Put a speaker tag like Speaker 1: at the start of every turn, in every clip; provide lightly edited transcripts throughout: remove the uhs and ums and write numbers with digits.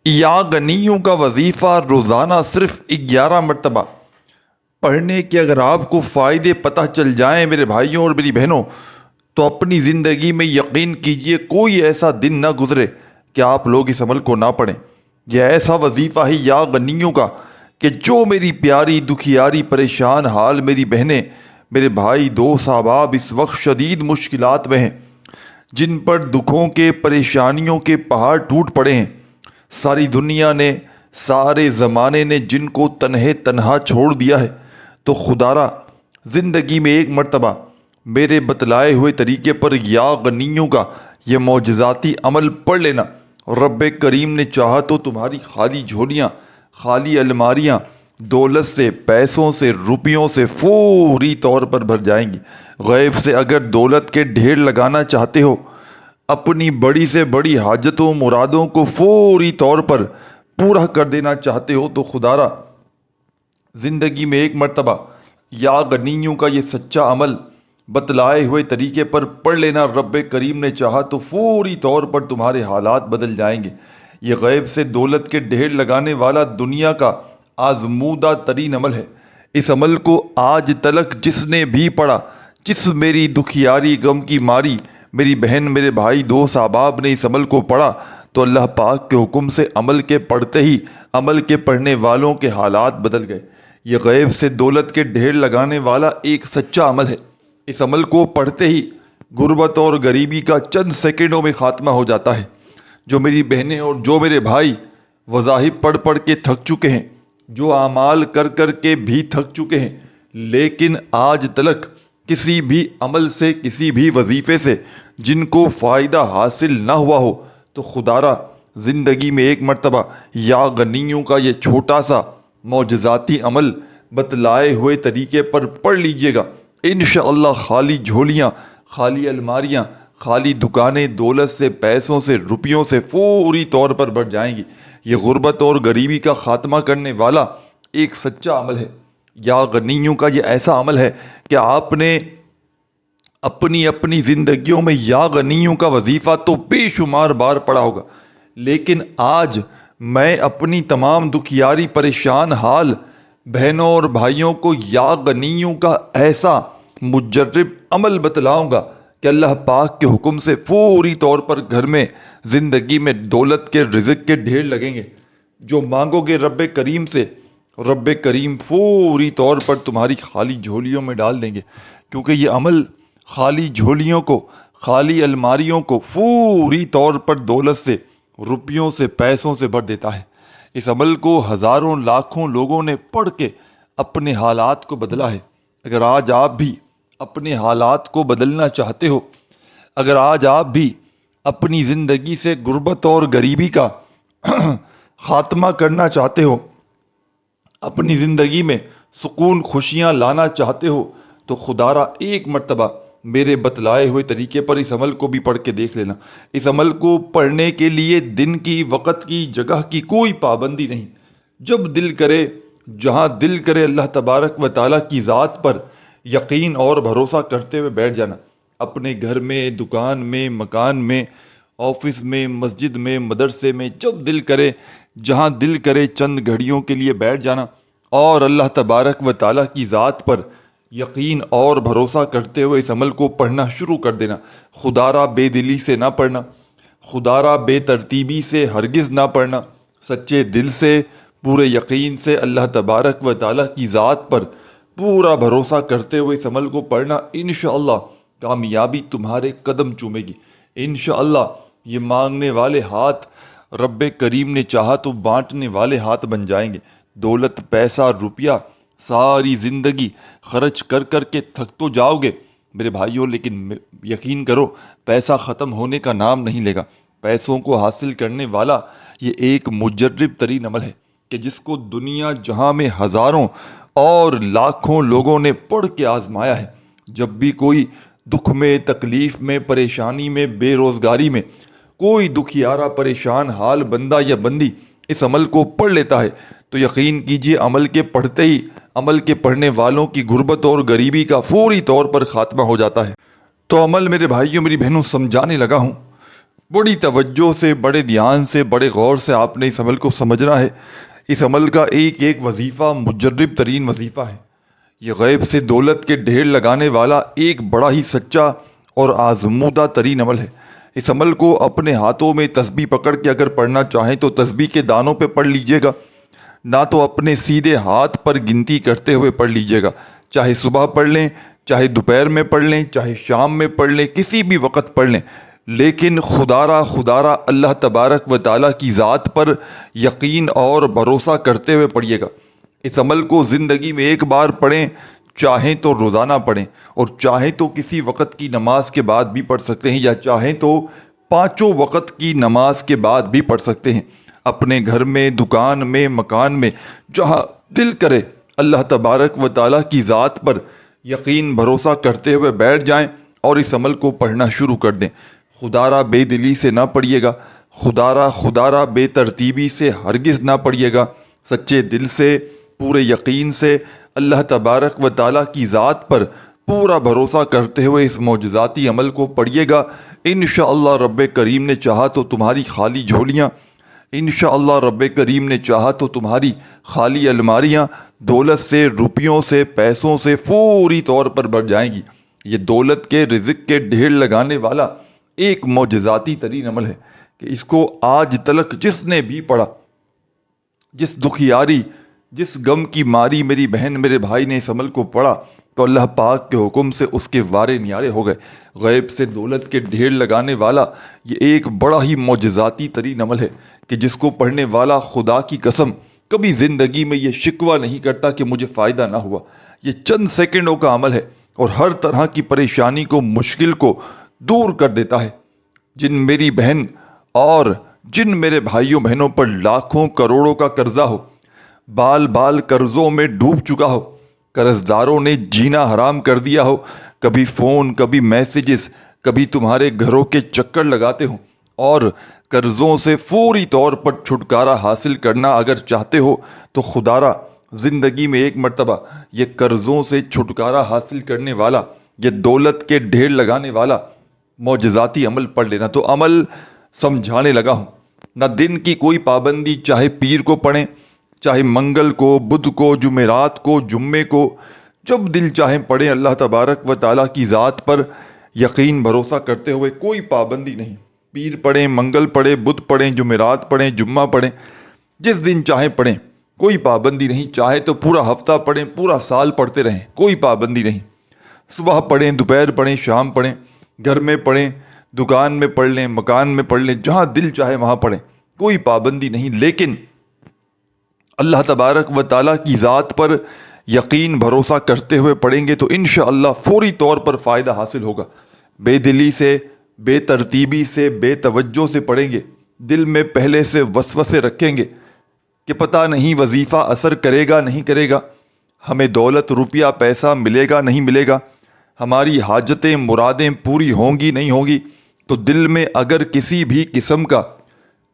Speaker 1: یا غنیوں کا وظیفہ روزانہ صرف 11 مرتبہ پڑھنے کے اگر آپ کو فائدے پتہ چل جائیں میرے بھائیوں اور میری بہنوں، تو اپنی زندگی میں یقین کیجئے کوئی ایسا دن نہ گزرے کہ آپ لوگ اس عمل کو نہ پڑھیں۔ یہ ایسا وظیفہ ہے یا غنیوں کا کہ جو میری پیاری دکھیاری پریشان حال میری بہنیں، میرے بھائی، دوست، احباب اس وقت شدید مشکلات میں ہیں، جن پر دکھوں کے پریشانیوں کے پہاڑ ٹوٹ پڑے ہیں، ساری دنیا نے، سارے زمانے نے جن کو تنہا چھوڑ دیا ہے، تو خدارا زندگی میں ایک مرتبہ میرے بتلائے ہوئے طریقے پر یا غنیوں کا یہ معجزاتی عمل پڑھ لینا۔ رب کریم نے چاہا تو تمہاری خالی جھولیاں، خالی الماریاں دولت سے، پیسوں سے، روپیوں سے فوری طور پر بھر جائیں گی۔ غیب سے اگر دولت کے ڈھیر لگانا چاہتے ہو، اپنی بڑی سے بڑی حاجتوں مرادوں کو فوری طور پر پورا کر دینا چاہتے ہو، تو خدارا زندگی میں ایک مرتبہ یا غنیوں کا یہ سچا عمل بتلائے ہوئے طریقے پر پڑھ لینا۔ رب کریم نے چاہا تو فوری طور پر تمہارے حالات بدل جائیں گے۔ یہ غیب سے دولت کے ڈھیر لگانے والا دنیا کا آزمودہ ترین عمل ہے۔ اس عمل کو آج تلک جس نے بھی پڑھا، جس میری دکھیاری غم کی ماری میری بہن، میرے بھائی، دوست، احباب نے اس عمل کو پڑھا، تو اللہ پاک کے حکم سے عمل کے پڑھتے ہی عمل کے پڑھنے والوں کے حالات بدل گئے۔ یہ غیب سے دولت کے ڈھیر لگانے والا ایک سچا عمل ہے۔ اس عمل کو پڑھتے ہی غربت اور غریبی کا چند سیکنڈوں میں خاتمہ ہو جاتا ہے۔ جو میری بہنیں اور جو میرے بھائی وظائف پڑھ پڑھ کے تھک چکے ہیں، جو اعمال کر کر کے بھی تھک چکے ہیں، لیکن آج تلک کسی بھی عمل سے، کسی بھی وظیفے سے جن کو فائدہ حاصل نہ ہوا ہو، تو خدارا زندگی میں ایک مرتبہ یا غنیوں کا یہ چھوٹا سا معجزاتی عمل بتلائے ہوئے طریقے پر پڑھ لیجئے گا۔ انشاءاللہ خالی جھولیاں، خالی الماریاں، خالی دکانیں دولت سے، پیسوں سے، روپیوں سے فوری طور پر بڑھ جائیں گی۔ یہ غربت اور غریبی کا خاتمہ کرنے والا ایک سچا عمل ہے۔ یا غنیوں کا یہ ایسا عمل ہے کہ آپ نے اپنی زندگیوں میں یا غنیوں کا وظیفہ تو بے شمار بار پڑھا ہوگا، لیکن آج میں اپنی تمام دکھیاری پریشان حال بہنوں اور بھائیوں کو یا غنیوں کا ایسا مجرب عمل بتلاؤں گا کہ اللہ پاک کے حکم سے فوری طور پر گھر میں، زندگی میں دولت کے، رزق کے ڈھیر لگیں گے۔ جو مانگو گے رب کریم سے، رب کریم فوری طور پر تمہاری خالی جھولیوں میں ڈال دیں گے، کیونکہ یہ عمل خالی جھولیوں کو، خالی الماریوں کو فوری طور پر دولت سے، روپیوں سے، پیسوں سے بھر دیتا ہے۔ اس عمل کو ہزاروں لاکھوں لوگوں نے پڑھ کے اپنے حالات کو بدلا ہے۔ اگر آج آپ بھی اپنے حالات کو بدلنا چاہتے ہو، اگر آج آپ بھی اپنی زندگی سے غربت اور غریبی کا خاتمہ کرنا چاہتے ہو، اپنی زندگی میں سکون، خوشیاں لانا چاہتے ہو، تو خدارا ایک مرتبہ میرے بتلائے ہوئے طریقے پر اس عمل کو بھی پڑھ کے دیکھ لینا۔ اس عمل کو پڑھنے کے لیے دن کی، وقت کی، جگہ کی کوئی پابندی نہیں۔ جب دل کرے، جہاں دل کرے، اللہ تبارک و تعالیٰ کی ذات پر یقین اور بھروسہ کرتے ہوئے بیٹھ جانا۔ اپنے گھر میں، دکان میں، مکان میں، آفس میں، مسجد میں، مدرسے میں، جب دل کرے، جہاں دل کرے، چند گھڑیوں کے لیے بیٹھ جانا اور اللہ تبارک و تعالیٰ کی ذات پر یقین اور بھروسہ کرتے ہوئے اس عمل کو پڑھنا شروع کر دینا۔ خدارا بے دلی سے نہ پڑھنا، خدارا بے ترتیبی سے ہرگز نہ پڑھنا، سچے دل سے، پورے یقین سے، اللہ تبارک و تعالیٰ کی ذات پر پورا بھروسہ کرتے ہوئے اس عمل کو پڑھنا۔ انشاءاللہ کامیابی تمہارے قدم چومے گی۔ انشاءاللہ یہ مانگنے والے ہاتھ رب کریم نے چاہا تو بانٹنے والے ہاتھ بن جائیں گے۔ دولت، پیسہ، روپیہ ساری زندگی خرچ کر کر کے تھک تو جاؤ گے میرے بھائیوں، لیکن یقین کرو پیسہ ختم ہونے کا نام نہیں لے گا۔ پیسوں کو حاصل کرنے والا یہ ایک مجرب ترین عمل ہے کہ جس کو دنیا جہاں میں ہزاروں اور لاکھوں لوگوں نے پڑھ کے آزمایا ہے۔ جب بھی کوئی دکھ میں، تکلیف میں، پریشانی میں، بے روزگاری میں کوئی دکھیارا پریشان حال بندہ یا بندی اس عمل کو پڑھ لیتا ہے، تو یقین کیجئے عمل کے پڑھتے ہی عمل کے پڑھنے والوں کی غربت اور غریبی کا فوری طور پر خاتمہ ہو جاتا ہے۔ تو عمل میرے بھائیوں، میری بہنوں، سمجھانے لگا ہوں بڑی توجہ سے، بڑے دھیان سے، بڑے غور سے آپ نے اس عمل کو سمجھنا ہے۔ اس عمل کا ایک ایک وظیفہ مجرب ترین وظیفہ ہے۔ یہ غیب سے دولت کے ڈھیر لگانے والا ایک بڑا ہی سچا اور آزمودہ ترین عمل ہے۔ اس عمل کو اپنے ہاتھوں میں تسبیح پکڑ کے اگر پڑھنا چاہیں تو تسبیح کے دانوں پہ پڑھ لیجئے گا، نہ تو اپنے سیدھے ہاتھ پر گنتی کرتے ہوئے پڑھ لیجئے گا۔ چاہے صبح پڑھ لیں، چاہے دوپہر میں پڑھ لیں، چاہے شام میں پڑھ لیں، کسی بھی وقت پڑھ لیں، لیکن خدا را اللہ تبارک و تعالیٰ کی ذات پر یقین اور بھروسہ کرتے ہوئے پڑھیے گا۔ اس عمل کو زندگی میں ایک بار پڑھیں، چاہیں تو روزانہ پڑھیں، اور چاہیں تو کسی وقت کی نماز کے بعد بھی پڑھ سکتے ہیں، یا چاہیں تو 5 وقت کی نماز کے بعد بھی پڑھ سکتے ہیں۔ اپنے گھر میں، دکان میں، مکان میں، جہاں دل کرے اللہ تبارک و تعالیٰ کی ذات پر یقین بھروسہ کرتے ہوئے بیٹھ جائیں اور اس عمل کو پڑھنا شروع کر دیں۔ خدا را بے دلی سے نہ پڑھیے گا، خدا را بے ترتیبی سے ہرگز نہ پڑھیے گا، سچے دل سے، پورے یقین سے اللہ تبارک و تعالیٰ کی ذات پر پورا بھروسہ کرتے ہوئے اس معجزاتی عمل کو پڑھیے گا۔ انشاءاللہ رب کریم نے چاہا تو تمہاری خالی جھولیاں، انشاءاللہ رب کریم نے چاہا تو تمہاری خالی الماریاں دولت سے، روپیوں سے، پیسوں سے فوری طور پر بھر جائیں گی۔ یہ دولت کے، رزق کے ڈھیر لگانے والا ایک معجزاتی ترین عمل ہے کہ اس کو آج تلک جس نے بھی پڑھا، جس دکھیاری، جس غم کی ماری میری بہن، میرے بھائی نے اس عمل کو پڑھا تو اللہ پاک کے حکم سے اس کے وارے نیارے ہو گئے۔ غیب سے دولت کے ڈھیر لگانے والا یہ ایک بڑا ہی معجزاتی ترین عمل ہے کہ جس کو پڑھنے والا خدا کی قسم کبھی زندگی میں یہ شکوہ نہیں کرتا کہ مجھے فائدہ نہ ہوا۔ یہ چند سیکنڈوں کا عمل ہے اور ہر طرح کی پریشانی کو، مشکل کو دور کر دیتا ہے۔ جن میری بہن اور جن میرے بھائیوں بہنوں پر لاکھوں کروڑوں کا قرضہ ہو، بال بال قرضوں میں ڈوب چکا ہو، قرض داروں نے جینا حرام کر دیا ہو، کبھی فون، کبھی میسیجز، کبھی تمہارے گھروں کے چکر لگاتے ہو، اور قرضوں سے فوری طور پر چھٹکارا حاصل کرنا اگر چاہتے ہو تو خدا را زندگی میں ایک مرتبہ یہ قرضوں سے چھٹکارا حاصل کرنے والا، یہ دولت کے ڈھیر لگانے والا معجزاتی عمل پڑھ لینا۔ تو عمل سمجھانے لگا ہوں، نہ دن کی کوئی پابندی، چاہے پیر کو پڑھیں، چاہے منگل کو، بدھ کو، جمعرات کو، جمعے کو، جب دل چاہیں پڑھیں۔ اللہ تبارک و تعالیٰ کی ذات پر یقین بھروسہ کرتے ہوئے، کوئی پابندی نہیں۔ پیر پڑھیں، منگل پڑھیں، بدھ پڑھیں، جمعرات پڑھیں، جمعہ پڑھیں، جس دن چاہیں پڑھیں، کوئی پابندی نہیں۔ چاہے تو پورا ہفتہ پڑھیں، پورا سال پڑھتے رہیں، کوئی پابندی نہیں۔ صبح پڑھیں، دوپہر پڑھیں، شام پڑھیں، گھر میں پڑھیں، دکان میں پڑھ لیں، مکان میں پڑھ لیں، جہاں دل چاہے وہاں پڑھیں، کوئی پابندی نہیں۔ لیکن اللہ تبارک و تعالیٰ کی ذات پر یقین بھروسہ کرتے ہوئے پڑھیں گے تو انشاءاللہ فوری طور پر فائدہ حاصل ہوگا۔ بے دلی سے، بے ترتیبی سے، بے توجہ سے پڑھیں گے، دل میں پہلے سے وسوسے رکھیں گے کہ پتہ نہیں وظیفہ اثر کرے گا نہیں کرے گا، ہمیں دولت، روپیہ، پیسہ ملے گا نہیں ملے گا، ہماری حاجتیں، مرادیں پوری ہوں گی نہیں ہوں گی۔ تو دل میں اگر کسی بھی قسم کا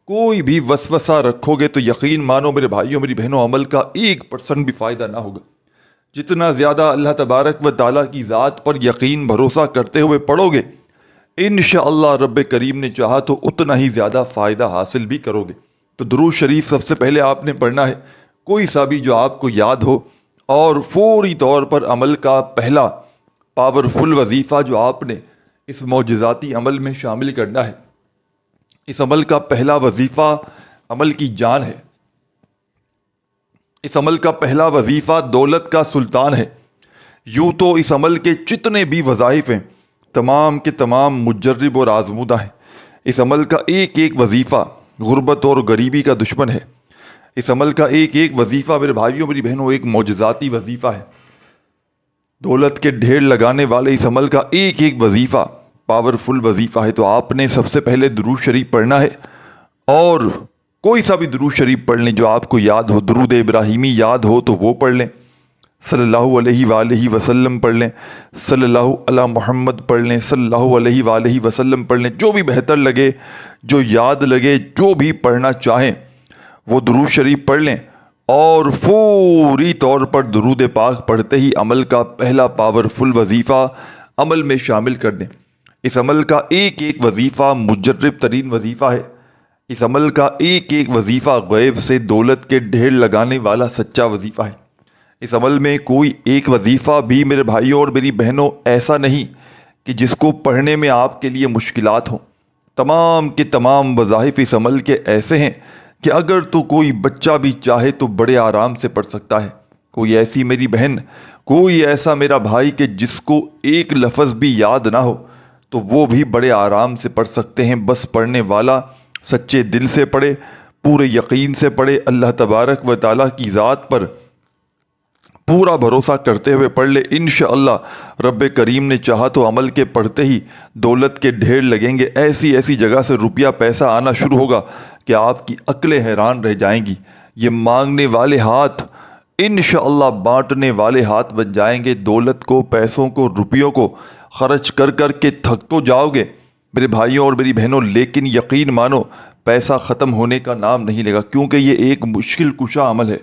Speaker 1: کوئی بھی وسوسہ رکھو گے تو یقین مانو میرے بھائیوں، میری بہنوں، عمل کا 1% بھی فائدہ نہ ہوگا۔ جتنا زیادہ اللہ تبارک و تعالیٰ کی ذات پر یقین بھروسہ کرتے ہوئے پڑھو گے، انشاءاللہ رب کریم نے چاہا تو اتنا ہی زیادہ فائدہ حاصل بھی کرو گے۔ تو درود شریف سب سے پہلے آپ نے پڑھنا ہے، کوئی سا بھی جو آپ کو یاد ہو، اور فوری طور پر عمل کا پہلا پاورفل وظیفہ جو آپ نے اس معجزاتی عمل میں شامل کرنا ہے۔ اس عمل کا پہلا وظیفہ عمل کی جان ہے۔ اس عمل کا پہلا وظیفہ دولت کا سلطان ہے۔ یوں تو اس عمل کے جتنے بھی وظائف ہیں تمام کے تمام مجرب اور آزمودہ ہیں۔ اس عمل کا ایک ایک وظیفہ غربت اور غریبی کا دشمن ہے۔ اس عمل کا ایک ایک وظیفہ میرے بھائیوں، میری بہنوں، ایک معجزاتی وظیفہ ہے۔ دولت کے ڈھیر لگانے والے اس عمل کا ایک ایک وظیفہ پاورفل وظیفہ ہے۔ تو آپ نے سب سے پہلے درود شریف پڑھنا ہے، اور کوئی سا بھی درود شریف پڑھ لیں جو آپ کو یاد ہو۔ درود ابراہیمی یاد ہو تو وہ پڑھ لیں، صلی اللہ علیہ وآلہ وسلم پڑھ لیں، صلی اللہ علی محمد پڑھ لیں، صلی اللہ علیہ وآلہ وسلم پڑھ لیں، جو بھی بہتر لگے، جو یاد لگے، جو بھی پڑھنا چاہیں وہ درود شریف پڑھ لیں، اور فوری طور پر درود پاک پڑھتے ہی عمل کا پہلا پاورفل وظیفہ عمل میں شامل کر دیں۔ اس عمل کا ایک ایک وظیفہ مجرب ترین وظیفہ ہے۔ اس عمل کا ایک ایک وظیفہ غیب سے دولت کے ڈھیر لگانے والا سچا وظیفہ ہے۔ اس عمل میں کوئی ایک وظیفہ بھی میرے بھائیوں اور میری بہنوں ایسا نہیں کہ جس کو پڑھنے میں آپ کے لیے مشکلات ہوں۔ تمام کے تمام وظائف اس عمل کے ایسے ہیں کہ اگر تو کوئی بچہ بھی چاہے تو بڑے آرام سے پڑھ سکتا ہے۔ کوئی ایسی میری بہن، کوئی ایسا میرا بھائی کہ جس کو ایک لفظ بھی یاد نہ ہو تو وہ بھی بڑے آرام سے پڑھ سکتے ہیں۔ بس پڑھنے والا سچے دل سے پڑھے، پورے یقین سے پڑھے، اللہ تبارک و تعالیٰ کی ذات پر پورا بھروسہ کرتے ہوئے پڑھ لے۔ انشاءاللہ رب کریم نے چاہا تو عمل کے پڑھتے ہی دولت کے ڈھیر لگیں گے۔ ایسی ایسی جگہ سے روپیہ پیسہ آنا شروع ہوگا کہ آپ کی عقلیں حیران رہ جائیں گی۔ یہ مانگنے والے ہاتھ انشاءاللہ بانٹنے والے ہاتھ بن جائیں گے۔ دولت کو، پیسوں کو، روپیوں کو خرچ کر کر کے تھک تو جاؤ گے میرے بھائیوں اور میری بہنوں، لیکن یقین مانو پیسہ ختم ہونے کا نام نہیں لے گا، کیونکہ یہ ایک مشکل کشا عمل ہے۔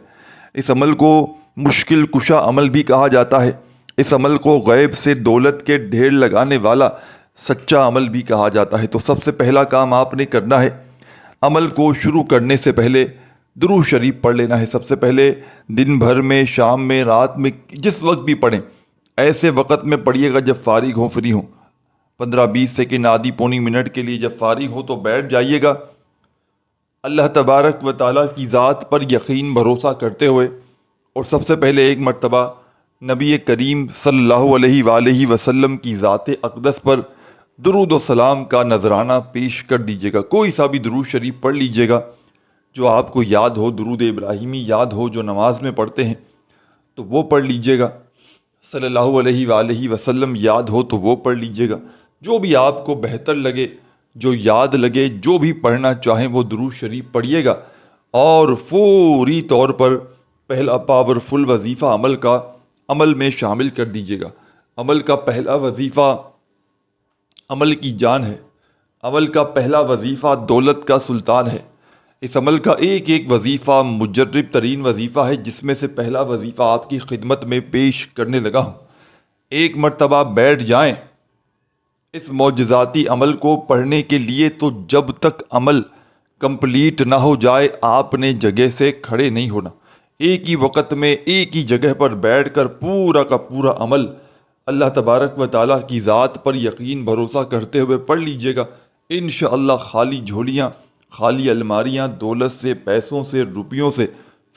Speaker 1: اس عمل کو مشکل کشا عمل بھی کہا جاتا ہے۔ اس عمل کو غیب سے دولت کے ڈھیر لگانے والا سچا عمل بھی کہا جاتا ہے۔ تو سب سے پہلا کام آپ نے کرنا ہے، عمل کو شروع کرنے سے پہلے درود شریف پڑھ لینا ہے۔ سب سے پہلے دن بھر میں، شام میں، رات میں، جس وقت بھی پڑھیں، ایسے وقت میں پڑھیے گا جب فارغ ہو، فری ہو، 15-20 سیکنڈ، آدھی پونی منٹ کے لیے جب فارغ ہو تو بیٹھ جائیے گا، اللہ تبارک و تعالیٰ کی ذات پر یقین بھروسہ کرتے ہوئے، اور سب سے پہلے ایک مرتبہ نبی کریم صلی اللہ علیہ وآلہ وسلم کی ذات اقدس پر درود و سلام کا نذرانہ پیش کر دیجیے گا۔ کوئی سا بھی درود شریف پڑھ لیجیے گا جو آپ کو یاد ہو، درود ابراہیمی یاد ہو جو نماز میں پڑھتے ہیں تو وہ پڑھ لیجیے گا، صلی اللہ علیہ وآلہ وسلم یاد ہو تو وہ پڑھ لیجیے گا، جو بھی آپ کو بہتر لگے، جو یاد لگے، جو بھی پڑھنا چاہیں وہ درود شریف پڑھیے گا، اور فوری طور پر پہلا پاورفل وظیفہ عمل میں شامل کر دیجیے گا۔ عمل کا پہلا وظیفہ عمل کی جان ہے۔ عمل کا پہلا وظیفہ دولت کا سلطان ہے۔ اس عمل کا ایک ایک وظیفہ مجرب ترین وظیفہ ہے، جس میں سے پہلا وظیفہ آپ کی خدمت میں پیش کرنے لگا ہوں۔ ایک مرتبہ بیٹھ جائیں اس معجزاتی عمل کو پڑھنے کے لیے، تو جب تک عمل کمپلیٹ نہ ہو جائے آپ نے جگہ سے کھڑے نہیں ہونا۔ ایک ہی وقت میں ایک ہی جگہ پر بیٹھ کر پورا کا پورا عمل اللہ تبارک و تعالیٰ کی ذات پر یقین بھروسہ کرتے ہوئے پڑھ لیجیے گا۔ انشاءاللہ خالی جھولیاں، خالی الماریاں دولت سے، پیسوں سے، روپیوں سے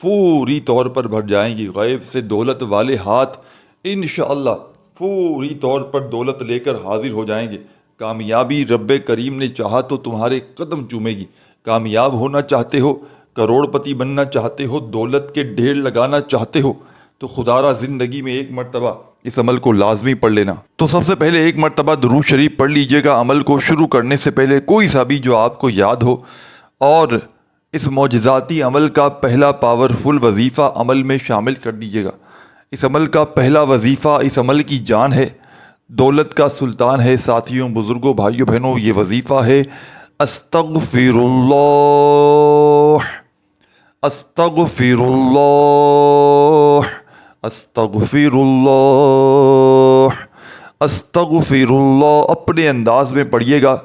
Speaker 1: فوری طور پر بھر جائیں گی۔ غیب سے دولت والے ہاتھ انشاءاللہ فوری طور پر دولت لے کر حاضر ہو جائیں گے۔ کامیابی رب کریم نے چاہا تو تمہارے قدم چومے گی۔ کامیاب ہونا چاہتے ہو، کروڑ پتی بننا چاہتے ہو، دولت کے ڈھیر لگانا چاہتے ہو تو خدارہ زندگی میں ایک مرتبہ اس عمل کو لازمی پڑھ لینا۔ تو سب سے پہلے ایک مرتبہ درود شریف پڑھ لیجئے گا عمل کو شروع کرنے سے پہلے، کوئی سا بھی جو آپ کو یاد ہو، اور اس معجزاتی عمل کا پہلا پاورفل وظیفہ عمل میں شامل کر دیجئے گا۔ اس عمل کا پہلا وظیفہ اس عمل کی جان ہے، دولت کا سلطان ہے۔ ساتھیوں، بزرگوں، بھائیوں، بہنوں، یہ وظیفہ ہے استغفر اللہ، استغفر اللہ، استغفر اللہ، استغفر اللہ۔ اپنے انداز میں پڑھیے گا،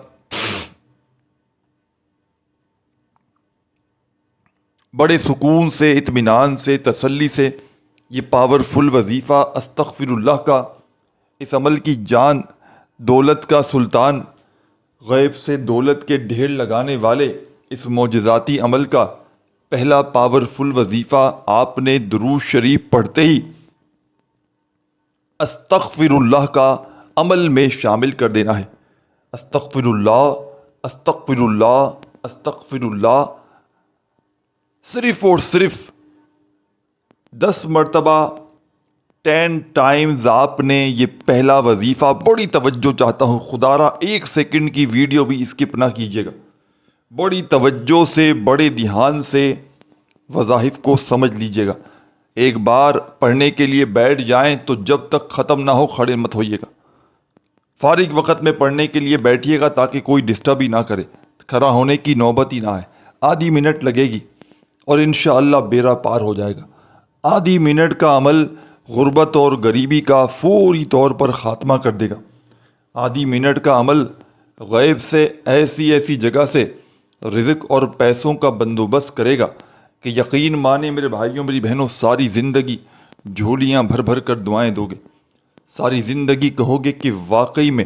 Speaker 1: بڑے سکون سے، اطمینان سے، تسلی سے یہ پاورفل وظیفہ استغفر اللہ کا، اس عمل کی جان، دولت کا سلطان، غیب سے دولت کے ڈھیر لگانے والے اس معجزاتی عمل کا پہلا پاورفل وظیفہ آپ نے درود شریف پڑھتے ہی استغفر اللہ کا عمل میں شامل کر دینا ہے۔ استغفر اللہ، استغفر اللہ، استغفر اللہ، صرف اور صرف 10 مرتبہ 10 ٹائمز آپ نے یہ پہلا وظیفہ، بڑی توجہ چاہتا ہوں، خدارہ 1 سیکنڈ کی ویڈیو بھی اسکپ نہ کیجیے گا، بڑی توجہ سے، بڑے دھیان سے وظائف کو سمجھ لیجیے گا۔ ایک بار پڑھنے کے لیے بیٹھ جائیں تو جب تک ختم نہ ہو کھڑے مت ہوئیے گا۔ فارغ وقت میں پڑھنے کے لیے بیٹھیے گا تاکہ کوئی ڈسٹرب ہی نہ کرے، کھڑا ہونے کی نوبت ہی نہ آئے۔ آدھی منٹ لگے گی اور انشاءاللہ بیڑا پار ہو جائے گا۔ آدھی منٹ کا عمل غربت اور غریبی کا فوری طور پر خاتمہ کر دے گا۔ آدھی منٹ کا عمل غیب سے ایسی ایسی جگہ سے رزق اور پیسوں کا بندوبست کرے گا کہ یقین مانے میرے بھائیوں میری بہنوں، ساری زندگی جھولیاں بھر بھر کر دعائیں دو گے، ساری زندگی کہو گے کہ واقعی میں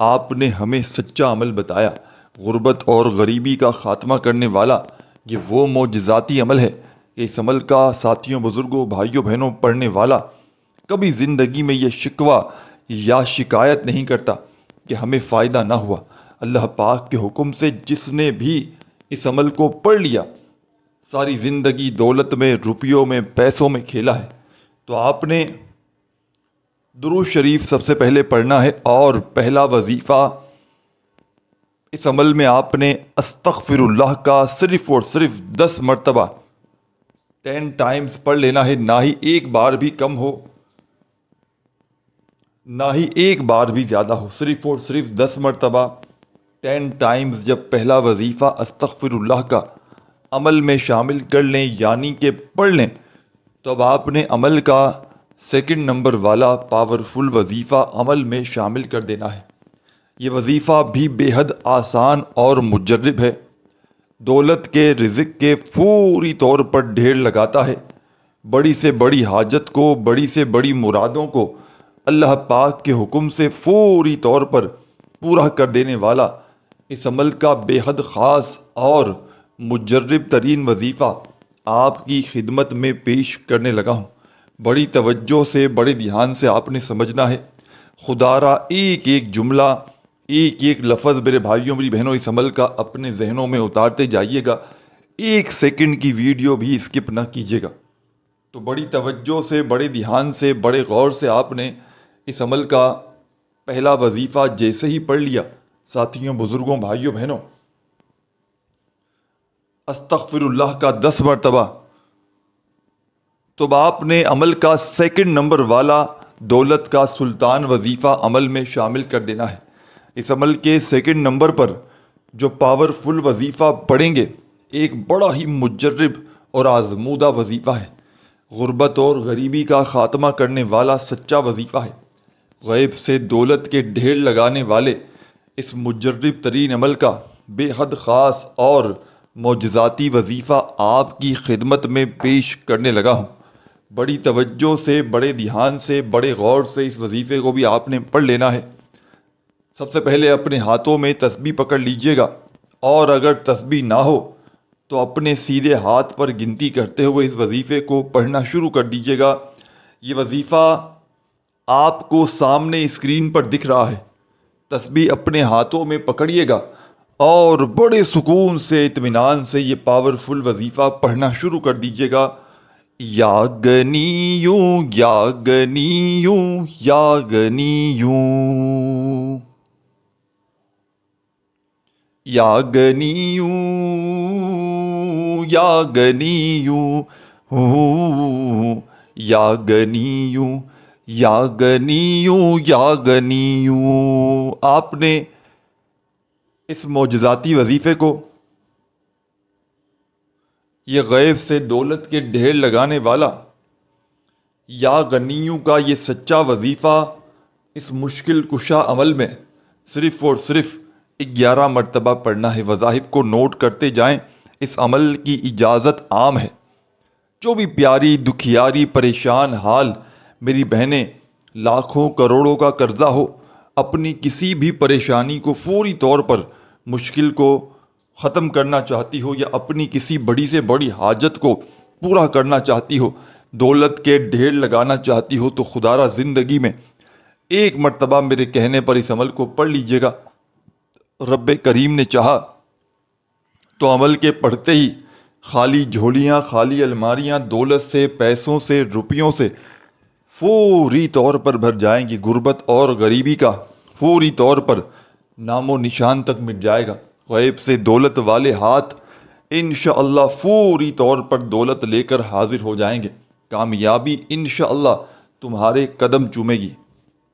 Speaker 1: آپ نے ہمیں سچا عمل بتایا۔ غربت اور غریبی کا خاتمہ کرنے والا یہ وہ معجزاتی عمل ہے کہ اس عمل کا ساتھیوں، بزرگوں، بھائیوں، بہنوں پڑھنے والا کبھی زندگی میں یہ شکوہ یا شکایت نہیں کرتا کہ ہمیں فائدہ نہ ہوا۔ اللہ پاک کے حکم سے جس نے بھی اس عمل کو پڑھ لیا، ساری زندگی دولت میں، روپیوں میں، پیسوں میں کھیلا ہے۔ تو آپ نے درود شریف سب سے پہلے پڑھنا ہے، اور پہلا وظیفہ اس عمل میں آپ نے استغفر اللہ کا صرف اور صرف 10 مرتبہ 10 ٹائمز پڑھ لینا ہے، نہ ہی ایک بار بھی کم ہو، نہ ہی ایک بار بھی زیادہ ہو، صرف اور صرف 10 مرتبہ 10 ٹائمز جب پہلا وظیفہ استغفر اللہ کا عمل میں شامل کر لیں، یعنی کہ پڑھ لیں، تو اب آپ نے عمل کا سیکنڈ نمبر والا پاورفل وظیفہ عمل میں شامل کر دینا ہے۔ یہ وظیفہ بھی بے حد آسان اور مجرب ہے، دولت کے، رزق کے فوری طور پر ڈھیر لگاتا ہے، بڑی سے بڑی حاجت کو، بڑی سے بڑی مرادوں کو اللہ پاک کے حکم سے فوری طور پر پورا کر دینے والا اس عمل کا بے حد خاص اور مجرب ترین وظیفہ آپ کی خدمت میں پیش کرنے لگا ہوں۔ بڑی توجہ سے، بڑے دھیان سے آپ نے سمجھنا ہے۔ خدا را ایک ایک جملہ، ایک ایک لفظ میرے بھائیوں میری بہنوں اس عمل کا اپنے ذہنوں میں اتارتے جائیے گا، 1 سیکنڈ کی ویڈیو بھی اسکپ نہ کیجیے گا۔ تو بڑی توجہ سے، بڑے دھیان سے، بڑے غور سے آپ نے اس عمل کا پہلا وظیفہ جیسے ہی پڑھ لیا، ساتھیوں، بزرگوں، بھائیوں، بہنوں، استغفر اللہ کا 10 مرتبہ، تو آپ نے عمل کا سیکنڈ نمبر والا دولت کا سلطان وظیفہ عمل میں شامل کر دینا ہے۔ اس عمل کے سیکنڈ نمبر پر جو پاورفل وظیفہ پڑھیں گے، ایک بڑا ہی مجرب اور آزمودہ وظیفہ ہے، غربت اور غریبی کا خاتمہ کرنے والا سچا وظیفہ ہے۔ غیب سے دولت کے ڈھیر لگانے والے اس مجرب ترین عمل کا بے حد خاص اور معجزاتی وظیفہ آپ کی خدمت میں پیش کرنے لگا ہوں۔ بڑی توجہ سے، بڑے دھیان سے، بڑے غور سے اس وظیفے کو بھی آپ نے پڑھ لینا ہے۔ سب سے پہلے اپنے ہاتھوں میں تسبیح پکڑ لیجئے گا، اور اگر تسبیح نہ ہو تو اپنے سیدھے ہاتھ پر گنتی کرتے ہوئے اس وظیفے کو پڑھنا شروع کر دیجئے گا۔ یہ وظیفہ آپ کو سامنے اسکرین پر دکھ رہا ہے۔ تسبیح اپنے ہاتھوں میں پکڑیے گا اور بڑے سکون سے، اطمینان سے یہ پاورفل وظیفہ پڑھنا شروع کر دیجئے گا۔ یا غنیوں، یا غنیوں، یا غنیوں، یا غنیوں، یا غنیوں، یا غنیوں، یا غنیوں، یا غنیوں۔ آپ نے اس معجزاتی وظیفے کو، یہ غیب سے دولت کے ڈھیر لگانے والا یا غنیوں کا یہ سچا وظیفہ اس مشکل کشا عمل میں صرف اور صرف 11 مرتبہ پڑھنا ہے۔ وظائف کو نوٹ کرتے جائیں، اس عمل کی اجازت عام ہے۔ جو بھی پیاری، دکھیاری، پریشان حال میری بہنیں، لاکھوں کروڑوں کا قرضہ ہو، اپنی کسی بھی پریشانی کو فوری طور پر، مشکل کو ختم کرنا چاہتی ہو، یا اپنی کسی بڑی سے بڑی حاجت کو پورا کرنا چاہتی ہو، دولت کے ڈھیر لگانا چاہتی ہو، تو خدا را زندگی میں 1 مرتبہ میرے کہنے پر اس عمل کو پڑھ لیجئے گا۔ رب کریم نے چاہا تو عمل کے پڑھتے ہی خالی جھولیاں، خالی الماریاں دولت سے، پیسوں سے، روپیوں سے فوری طور پر بھر جائیں گی۔ غربت اور غریبی کا فوری طور پر نام و نشان تک مٹ جائے گا۔ غیب سے دولت والے ہاتھ انشاءاللہ فوری طور پر دولت لے کر حاضر ہو جائیں گے۔ کامیابی انشاءاللہ تمہارے قدم چومے گی۔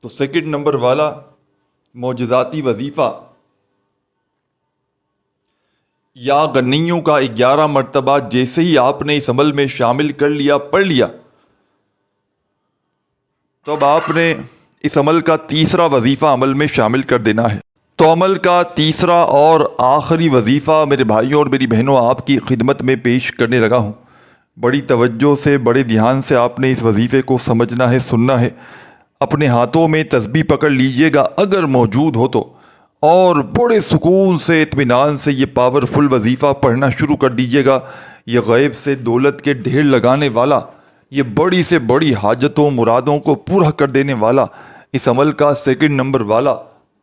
Speaker 1: تو سیکنڈ نمبر والا معجزاتی وظیفہ یا غنیوں کا 11 مرتبہ جیسے ہی آپ نے اس عمل میں شامل کر لیا، پڑھ لیا، تو اب آپ نے اس عمل کا تیسرا وظیفہ عمل میں شامل کر دینا ہے۔ تو عمل کا تیسرا اور آخری وظیفہ میرے بھائیوں اور میری بہنوں آپ کی خدمت میں پیش کرنے لگا ہوں۔ بڑی توجہ سے، بڑے دھیان سے آپ نے اس وظیفے کو سمجھنا ہے، سننا ہے۔ اپنے ہاتھوں میں تسبیح پکڑ لیجئے گا اگر موجود ہو تو، اور بڑے سکون سے، اطمینان سے یہ پاورفل وظیفہ پڑھنا شروع کر دیجئے گا۔ یہ غیب سے دولت کے ڈھیر لگانے والا، یہ بڑی سے بڑی حاجتوں مرادوں کو پورا کر دینے والا، اس عمل کا سیکنڈ نمبر والا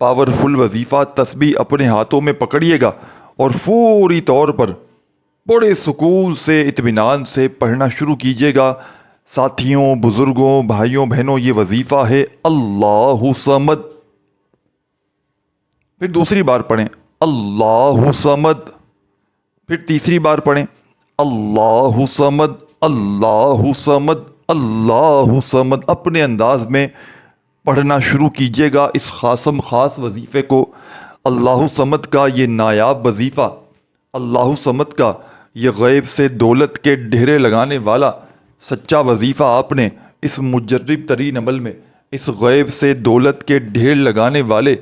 Speaker 1: پاورفل وظیفہ تسبیح اپنے ہاتھوں میں پکڑیے گا اور فوری طور پر بڑے سکون سے، اطمینان سے پڑھنا شروع کیجیے گا۔ ساتھیوں، بزرگوں، بھائیوں، بہنوں، یہ وظیفہ ہے اللہ صمد۔ پھر دوسری بار پڑھیں اللہ صمد، پھر تیسری بار پڑھیں اللہ صمد، اللہ صمد، اللہ صمد۔ اپنے انداز میں پڑھنا شروع کیجیے گا اس خاص وظیفے کو۔ اللہ صمد کا یہ نایاب وظیفہ، اللہ صمد کا یہ غیب سے دولت کے ڈھیرے لگانے والا سچا وظیفہ آپ نے اس مجرب ترین عمل میں، اس غیب سے دولت کے ڈھیر لگانے والے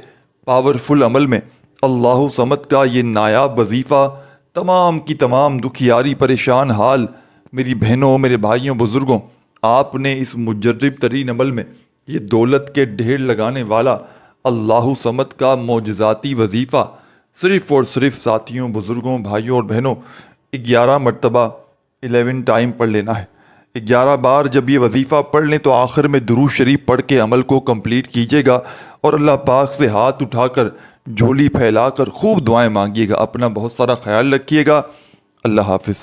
Speaker 1: پاورفل عمل میں، اللہ صمد کا یہ نایاب وظیفہ تمام کی تمام دکھیاری پریشان حال میری بہنوں، میرے بھائیوں، بزرگوں، آپ نے اس مجرب ترین عمل میں یہ دولت کے ڈھیر لگانے والا اللہ صمد کا معجزاتی وظیفہ صرف اور صرف ساتھیوں، بزرگوں، بھائیوں اور بہنوں 11 مرتبہ 11 ٹائم پڑھ لینا ہے۔ 11 بار جب یہ وظیفہ پڑھ لیں تو آخر میں درود شریف پڑھ کے عمل کو کمپلیٹ کیجیے گا اور اللہ پاک سے ہاتھ اٹھا کر، جھولی پھیلا کر خوب دعائیں مانگیے گا۔ اپنا بہت سارا خیال رکھیے گا۔ اللہ حافظ۔